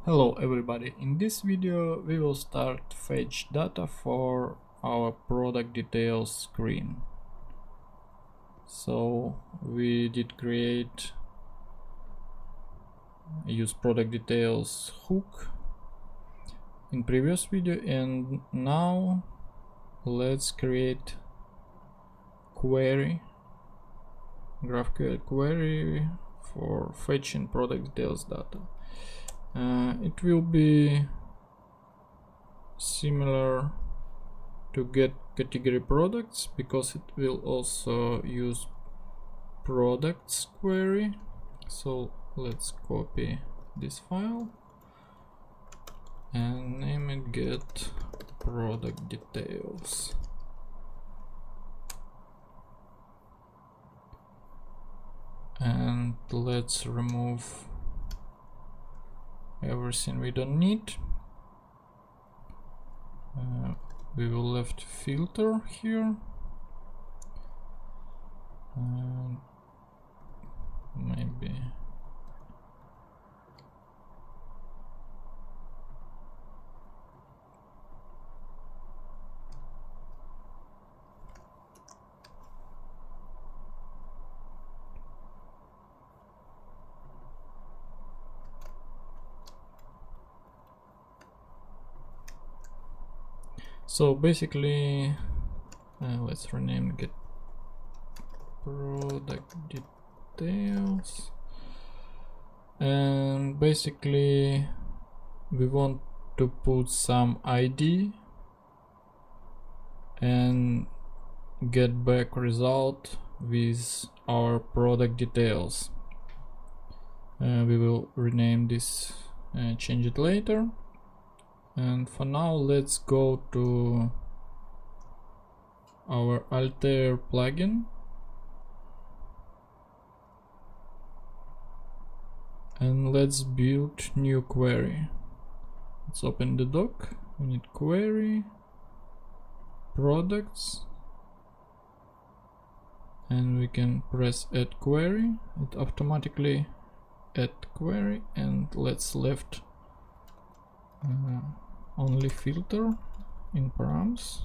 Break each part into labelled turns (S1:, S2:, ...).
S1: Hello everybody, in this video we will start fetch data for our product details screen. So we did use product details hook in previous video, and now let's create query, GraphQL query for fetching product details data. It will be similar to get category products because it will also use products query. So let's copy this file and name it get product details. And let's remove everything we don't need. We will left filter here, and maybe so basically let's rename get product details, and basically we want to put some ID and get back result with our product details. We will rename this and change it later. And for now, let's go to our Altair plugin and let's build new query. Let's open the doc. We need query, products, and we can press add query. It automatically add query, and let's left only filter in params.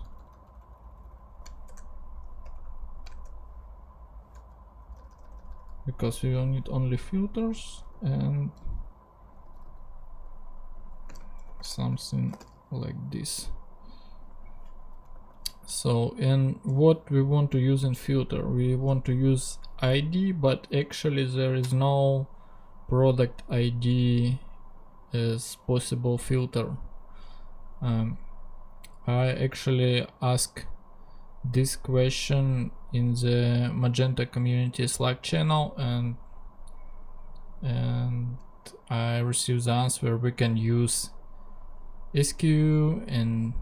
S1: Because we will need only filters and something like this. So, and what we want to use in filter, we want to use ID, but actually there is no product ID as possible filter. I actually asked this question in the Magento community Slack channel, and I received the answer we can use SQ and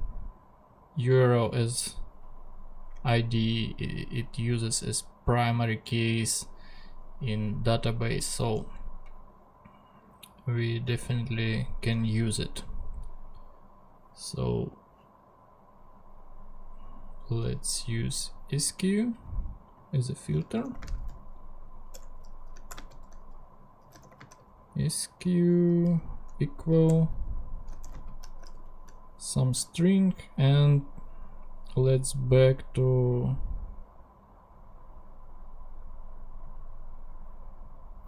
S1: URL as ID. It uses as primary keys in database, so we definitely can use it. So let's use SQ as a filter. SQ equal some string, and let's back to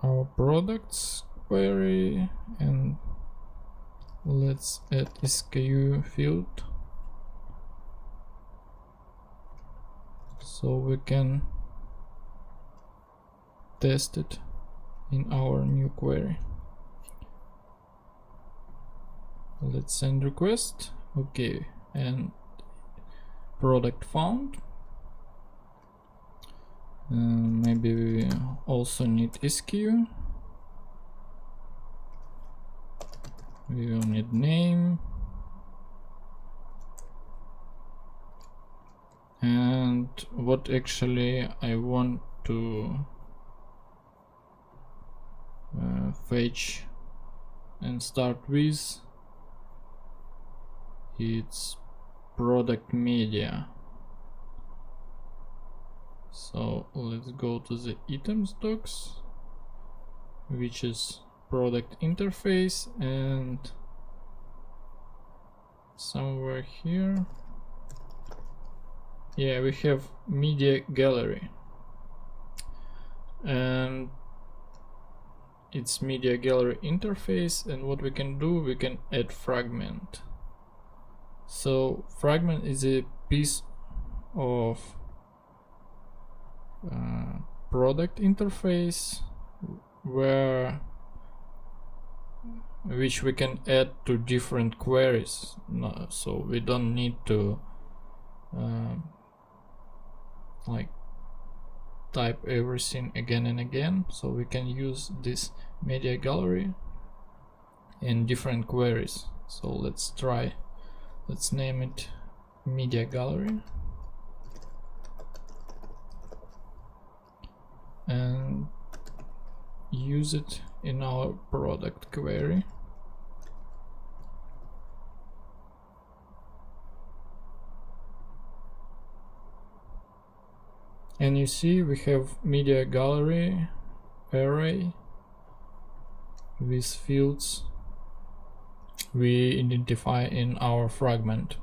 S1: our products query and let's add SKU field so we can test it in our new query. Let's send request. Okay, and product found. Maybe we also need SQ. We will need name, and what actually I want to fetch and start with, it's product media. So let's go to the items docs, which is product interface, and somewhere here, yeah, we have media gallery, and it's media gallery interface. And what we can do, we can add fragment. So fragment is a piece of product interface which we can add to different queries. So we don't need to like type everything again and again. So we can use this media gallery in different queries. So let's try. Let's name it media gallery and use it in our product query. And you see we have media gallery array with fields we identify in our fragment.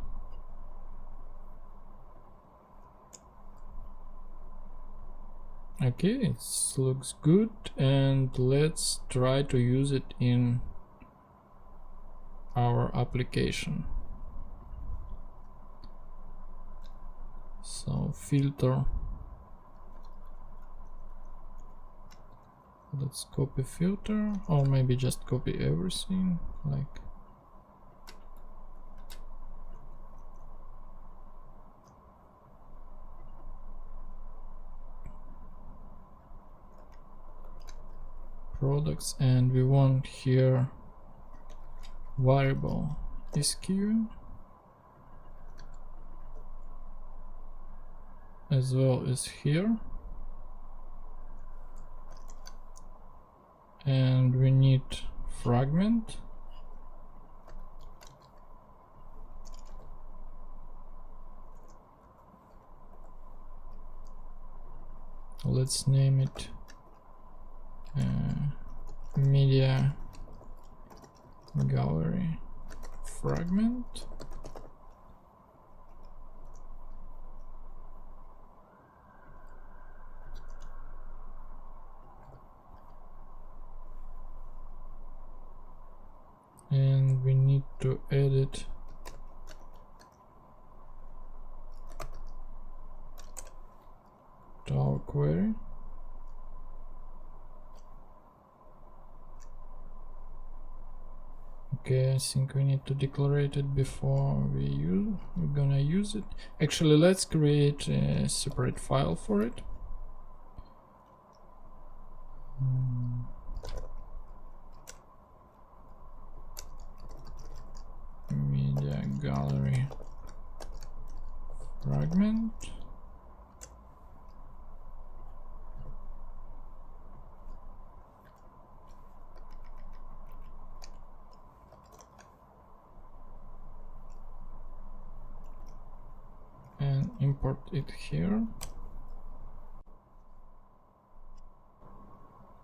S1: Okay, it looks good, and let's try to use it in our application. So filter, let's copy filter, or maybe just copy everything, like products, and we want here variable SQ as well as here, and we need fragment. Let's name it media gallery fragment. And we need to add it to our query. Okay, I think we need to declare it before we're gonna use it. Actually, let's create a separate file for it. Media gallery fragment. And import it here.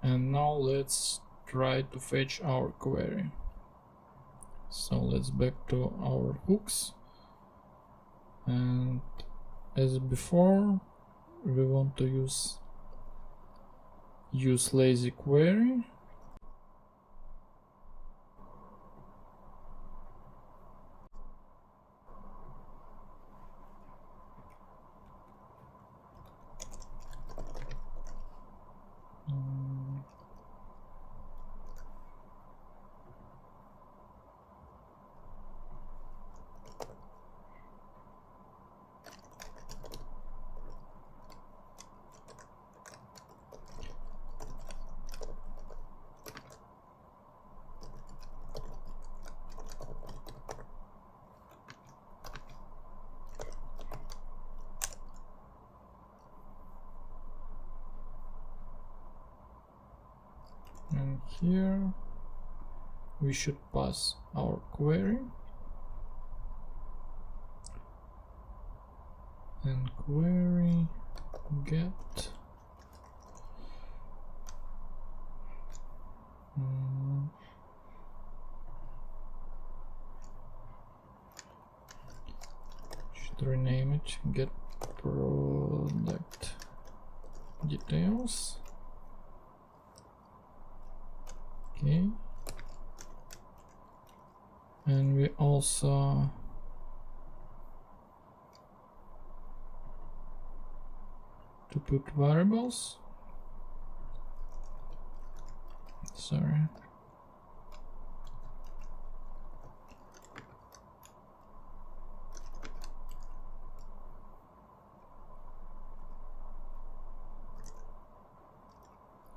S1: And now let's try to fetch our query. So let's back to our hooks, and as before we want to use lazy query. And here we should pass our query, and query get to rename it get product details. Okay, and we also to put variables. Sorry.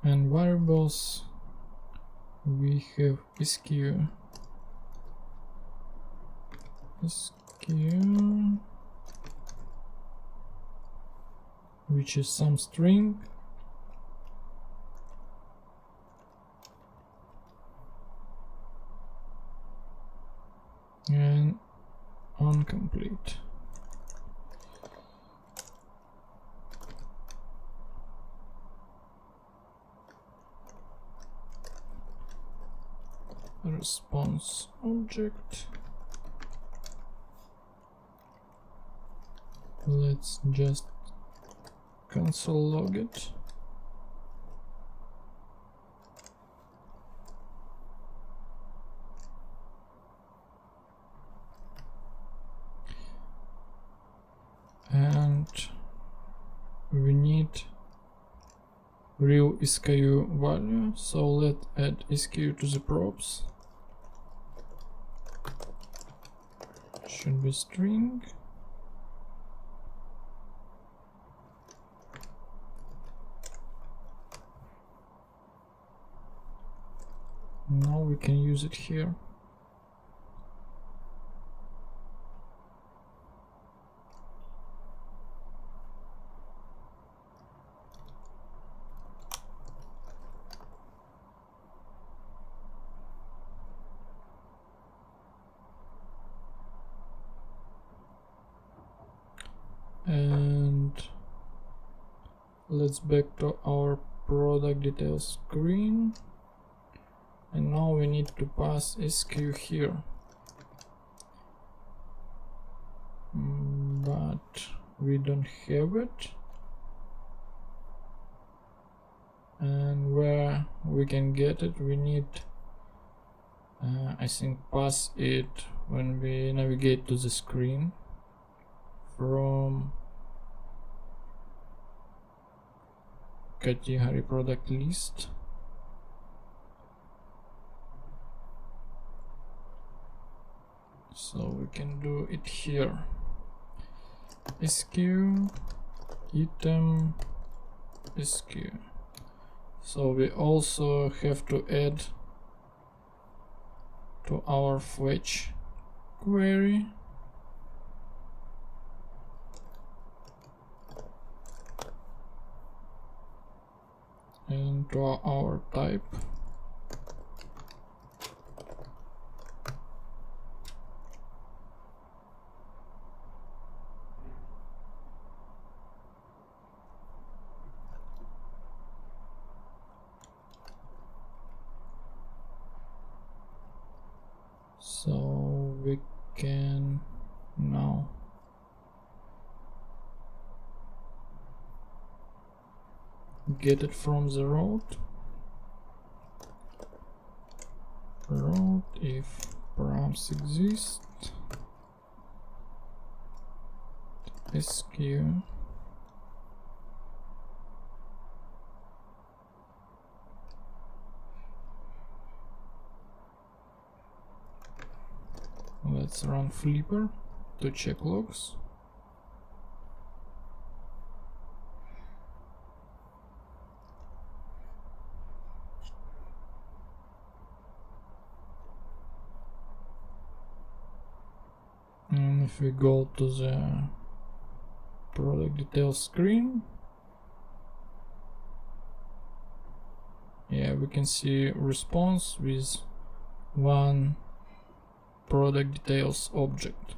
S1: And variables, we have sq, which is some string, and incomplete. Response object. Let's just console log it. And we need real SKU value, so let's add SKU to the props. Should be string. Now we can use it here. And let's back to our product details screen, and now we need to pass SKU here, but we don't have it. And where we can get it, we need I think pass it when we navigate to the screen from category product list. So we can do it here. SKU item SKU. So we also have to add to our fetch query and to our type. So we can now get it from the route if params exist SKU let's run flipper to check logs. And if we go to the product details screen, yeah, we can see response with one product details object.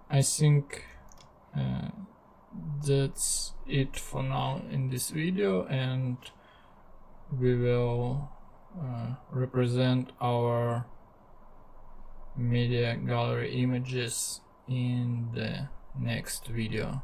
S1: I think that's it for now in this video, and we will represent our media gallery images in the next video.